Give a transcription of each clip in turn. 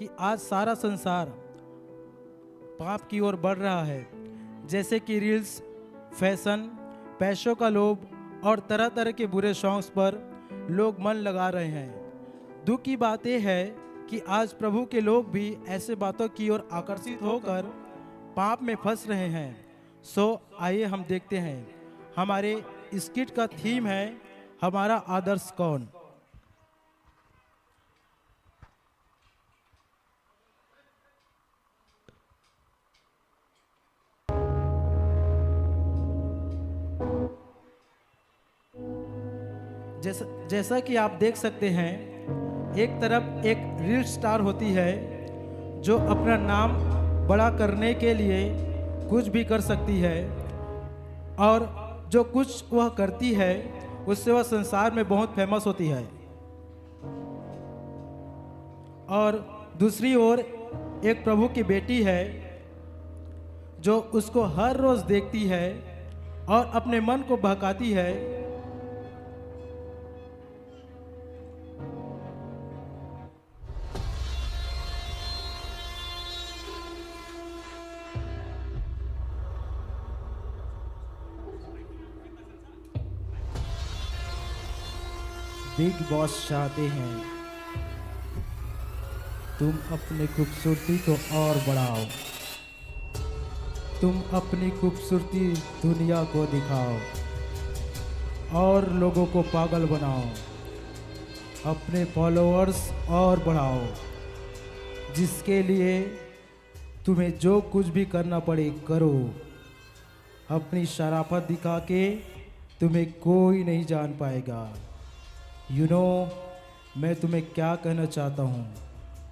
कि आज सारा संसार पाप की ओर बढ़ रहा है, जैसे कि रील्स, फैशन, पैसों का लोभ और तरह तरह के बुरे शौक पर लोग मन लगा रहे हैं। दुख की बात यह है कि आज प्रभु के लोग भी ऐसे बातों की ओर आकर्षित होकर पाप में फंस रहे हैं। सो आइए हम देखते हैं। हमारे स्किट का थीम है हमारा आदर्श कौन। जैसा कि आप देख सकते हैं, एक तरफ एक रील स्टार होती है जो अपना नाम बड़ा करने के लिए कुछ भी कर सकती है, और जो कुछ वह करती है उससे वह संसार में बहुत फेमस होती है। और दूसरी ओर एक प्रभु की बेटी है जो उसको हर रोज देखती है और अपने मन को बहकाती है। बिग बॉस चाहते हैं तुम अपनी खूबसूरती को और बढ़ाओ, तुम अपनी खूबसूरती दुनिया को दिखाओ और लोगों को पागल बनाओ, अपने फॉलोअर्स और बढ़ाओ, जिसके लिए तुम्हें जो कुछ भी करना पड़े करो। अपनी शराफत दिखा के तुम्हें कोई नहीं जान पाएगा। मैं तुम्हें क्या कहना चाहता हूँ,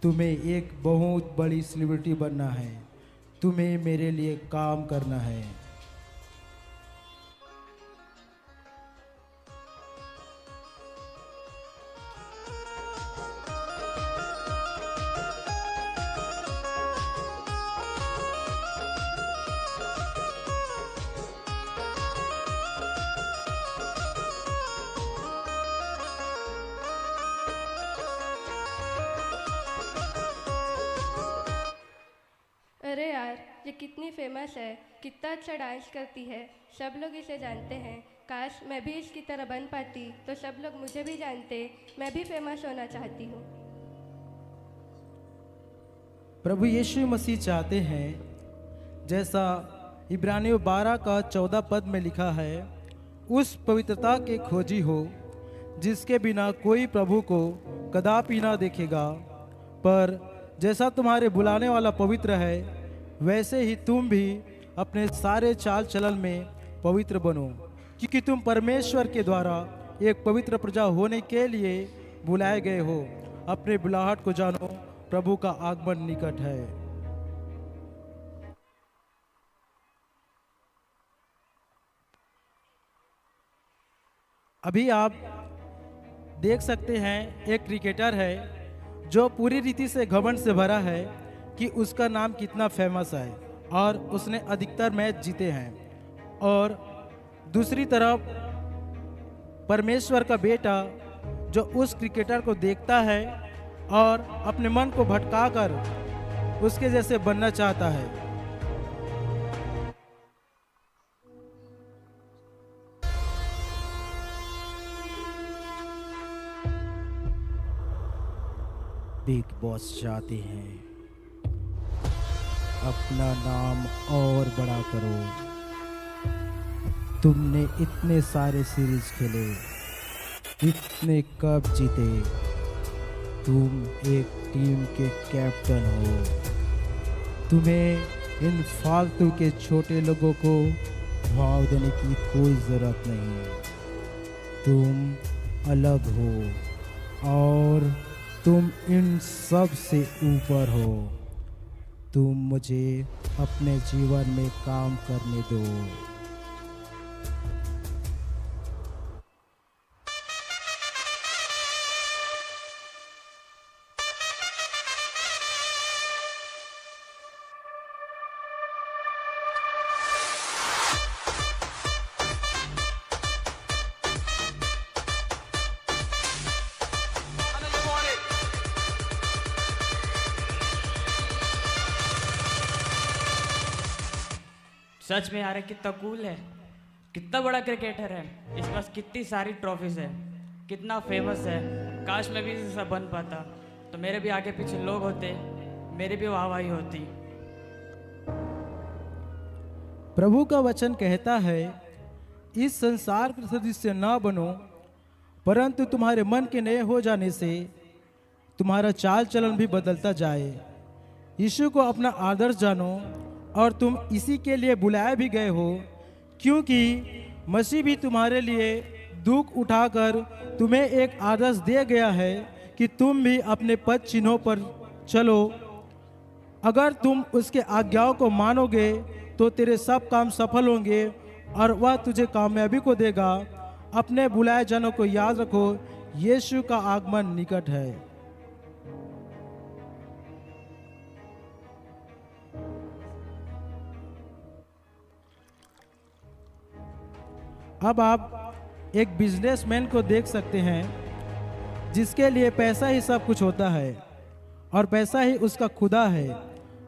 तुम्हें एक बहुत बड़ी सेलिब्रिटी बनना है, तुम्हें मेरे लिए काम करना है। अरे यार, ये कितनी फेमस है, कितना अच्छा डांस करती है, सब लोग इसे जानते हैं। काश मैं भी इसकी तरह बन पाती तो सब लोग मुझे भी जानते, मैं भी फेमस होना चाहती हूँ। प्रभु यीशु मसीह चाहते हैं, जैसा इब्रानियों 12 का 14 पद में लिखा है, उस पवित्रता के खोजी हो जिसके बिना कोई प्रभु को कदापि ना देखेगा। पर जैसा तुम्हारे बुलाने वाला पवित्र है, वैसे ही तुम भी अपने सारे चाल चलन में पवित्र बनो, क्योंकि तुम परमेश्वर के द्वारा एक पवित्र प्रजा होने के लिए बुलाए गए हो। अपने बुलाहट को जानो, प्रभु का आगमन निकट है। अभी आप देख सकते हैं, एक क्रिकेटर है जो पूरी रीति से घमंड से भरा है कि उसका नाम कितना फेमस है और उसने अधिकतर मैच जीते हैं। और दूसरी तरफ परमेश्वर का बेटा जो उस क्रिकेटर को देखता है और अपने मन को भटकाकर उसके जैसे बनना चाहता है। बिग बॉस चाहते हैं अपना नाम और बड़ा करो। तुमने इतने सारे सीरीज खेले, इतने कप जीते, तुम एक टीम के कैप्टन हो। तुम्हें इन फालतू के छोटे लोगों को भाव देने की कोई ज़रूरत नहीं। तुम अलग हो और तुम इन सब से ऊपर हो। तुम मुझे अपने जीवन में काम करने दो। सच में यार कितना कूल है, कितना बड़ा क्रिकेटर है, इसके पास कितनी सारी ट्रॉफीज है, कितना फेमस है। काश मैं भी ऐसा बन पाता तो मेरे भी आगे पीछे लोग होते, मेरी भी वाहवाही होती। प्रभु का वचन कहता है, इस संसार के सदस्य ना बनो, परंतु तुम्हारे मन के नए हो जाने से तुम्हारा चाल चलन भी बदलता जाए। यीशु को अपना आदर्श जानो, और तुम इसी के लिए बुलाए भी गए हो, क्योंकि मसीह भी तुम्हारे लिए दुख उठाकर तुम्हें एक आदर्श दिया गया है कि तुम भी अपने पद चिन्हों पर चलो। अगर तुम उसके आज्ञाओं को मानोगे तो तेरे सब काम सफल होंगे और वह तुझे कामयाबी को देगा। अपने बुलाए जनों को याद रखो, यीशु का आगमन निकट है। अब आप एक बिजनेसमैन को देख सकते हैं जिसके लिए पैसा ही सब कुछ होता है और पैसा ही उसका खुदा है,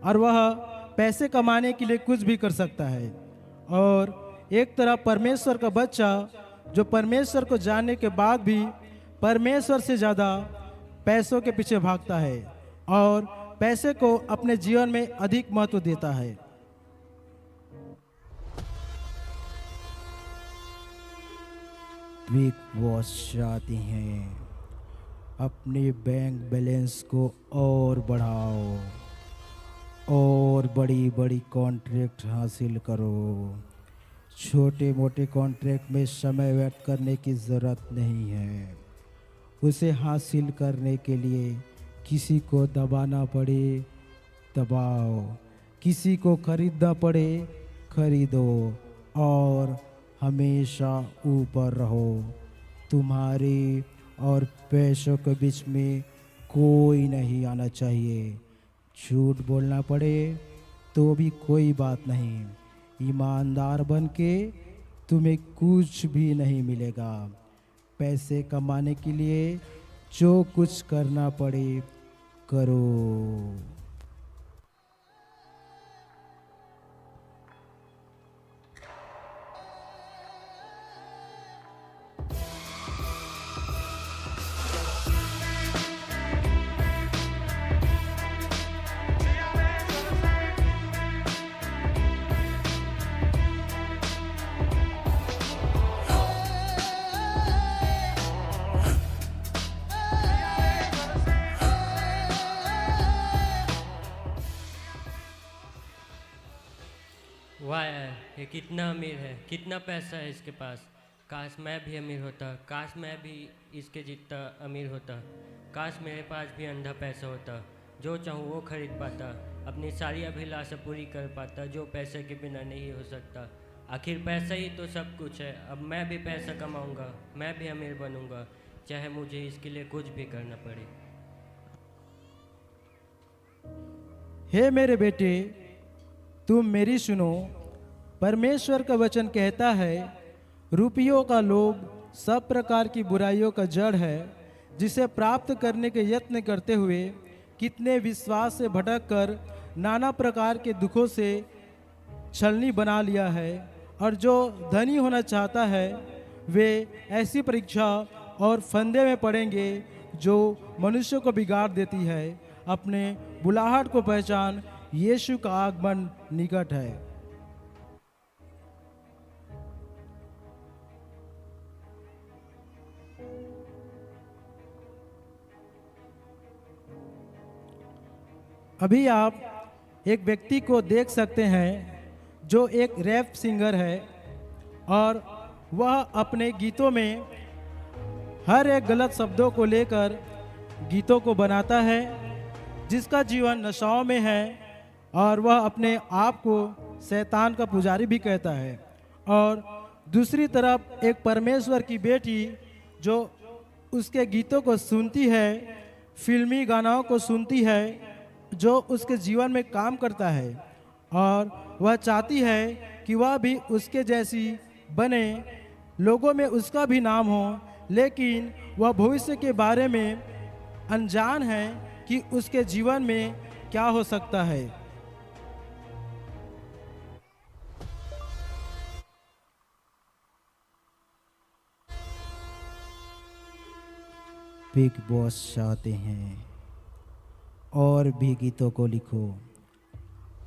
और वह पैसे कमाने के लिए कुछ भी कर सकता है। और एक तरफ परमेश्वर का बच्चा जो परमेश्वर को जानने के बाद भी परमेश्वर से ज़्यादा पैसों के पीछे भागता है और पैसे को अपने जीवन में अधिक महत्व देता है। बिग बॉस चाहते हैं अपने बैंक बैलेंस को और बढ़ाओ और बड़ी बड़ी कॉन्ट्रैक्ट हासिल करो। छोटे मोटे कॉन्ट्रैक्ट में समय व्यर्थ करने की ज़रूरत नहीं है। उसे हासिल करने के लिए किसी को दबाना पड़े दबाओ, किसी को खरीदना पड़े खरीदो, और हमेशा ऊपर रहो। तुम्हारे और पैसों के बीच में कोई नहीं आना चाहिए। झूठ बोलना पड़े तो भी कोई बात नहीं, ईमानदार बन के तुम्हें कुछ भी नहीं मिलेगा। पैसे कमाने के लिए जो कुछ करना पड़े करो। वाह यार, ये कितना अमीर है, कितना पैसा है इसके पास। काश मैं भी अमीर होता, काश मैं भी इसके जितना अमीर होता। काश मेरे पास भी अंधा पैसा होता, जो चाहूँ वो खरीद पाता, अपनी सारी अभिलाषा पूरी कर पाता, जो पैसे के बिना नहीं हो सकता। आखिर पैसा ही तो सब कुछ है। अब मैं भी पैसा कमाऊँगा, मैं भी अमीर बनूँगा, चाहे मुझे इसके लिए कुछ भी करना पड़े। हे मेरे बेटे, तुम मेरी सुनो। परमेश्वर का वचन कहता है, रुपयों का लोभ सब प्रकार की बुराइयों का जड़ है, जिसे प्राप्त करने के यत्न करते हुए कितने विश्वास से भटक कर नाना प्रकार के दुखों से छलनी बना लिया है। और जो धनी होना चाहता है वे ऐसी परीक्षा और फंदे में पड़ेंगे जो मनुष्य को बिगाड़ देती है। अपने बुलाहट को पहचान, यीशु का आगमन निकट है। अभी आप एक व्यक्ति को देख सकते हैं जो एक रैप सिंगर है, और वह अपने गीतों में हर एक गलत शब्दों को लेकर गीतों को बनाता है, जिसका जीवन नशाओं में है, और वह अपने आप को शैतान का पुजारी भी कहता है। और दूसरी तरफ एक परमेश्वर की बेटी जो उसके गीतों को सुनती है, फिल्मी गानों को सुनती है, जो उसके जीवन में काम करता है, और वह चाहती है कि वह भी उसके जैसी बने, लोगों में उसका भी नाम हो, लेकिन वह भविष्य के बारे में अनजान है कि उसके जीवन में क्या हो सकता है। बिग बॉस चाहते हैं। और भी गीतों को लिखो,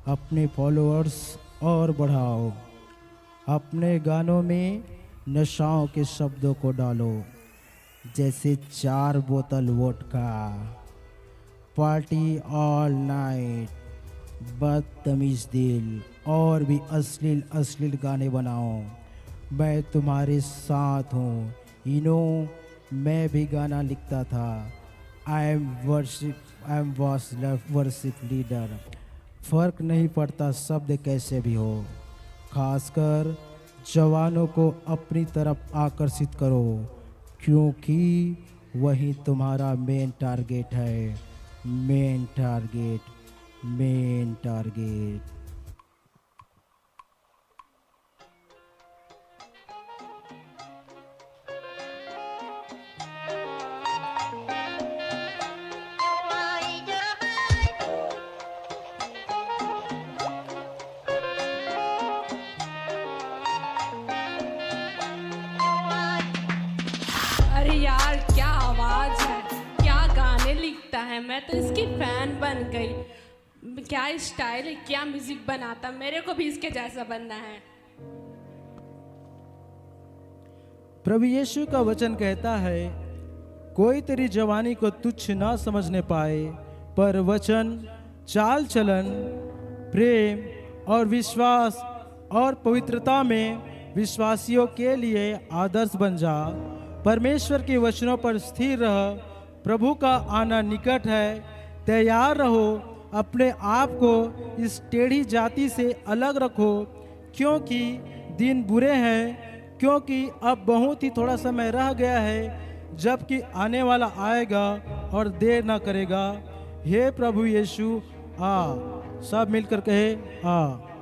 अपने फॉलोअर्स और बढ़ाओ, अपने गानों में नशाओं के शब्दों को डालो, जैसे 4 बोतल वोडका, पार्टी ऑल नाइट, बदतमीज दिल और भी अश्लील अश्लील गाने बनाओ। मैं तुम्हारे साथ हूँ। मैं भी गाना लिखता था। I am worship leader. फर्क नहीं पड़ता शब्द कैसे भी हो, खासकर जवानों को अपनी तरफ आकर्षित करो, क्योंकि वही तुम्हारा मेन टारगेट है। Main target. अरे यार, क्या आवाज है, क्या गाने लिखता है। मैं तो इसकी फैन बन गई। क्या स्टाइल है, क्या म्यूजिक बनाता। मेरे को भी इसके जैसा बनना है। प्रभु यीशु का वचन कहता है, कोई तेरी जवानी को तुच्छ ना समझने पाए, पर वचन, चाल चलन, प्रेम और विश्वास और पवित्रता में विश्वासियों के लिए आदर्श बन जा। परमेश्वर के वचनों पर स्थिर रह। प्रभु का आना निकट है। तैयार रहो। अपने आप को इस टेढ़ी जाति से अलग रखो, क्योंकि दिन बुरे हैं। क्योंकि अब बहुत ही थोड़ा समय रह गया है, जबकि आने वाला आएगा और देर ना करेगा। हे प्रभु यीशु आ। सब मिलकर कहे आ।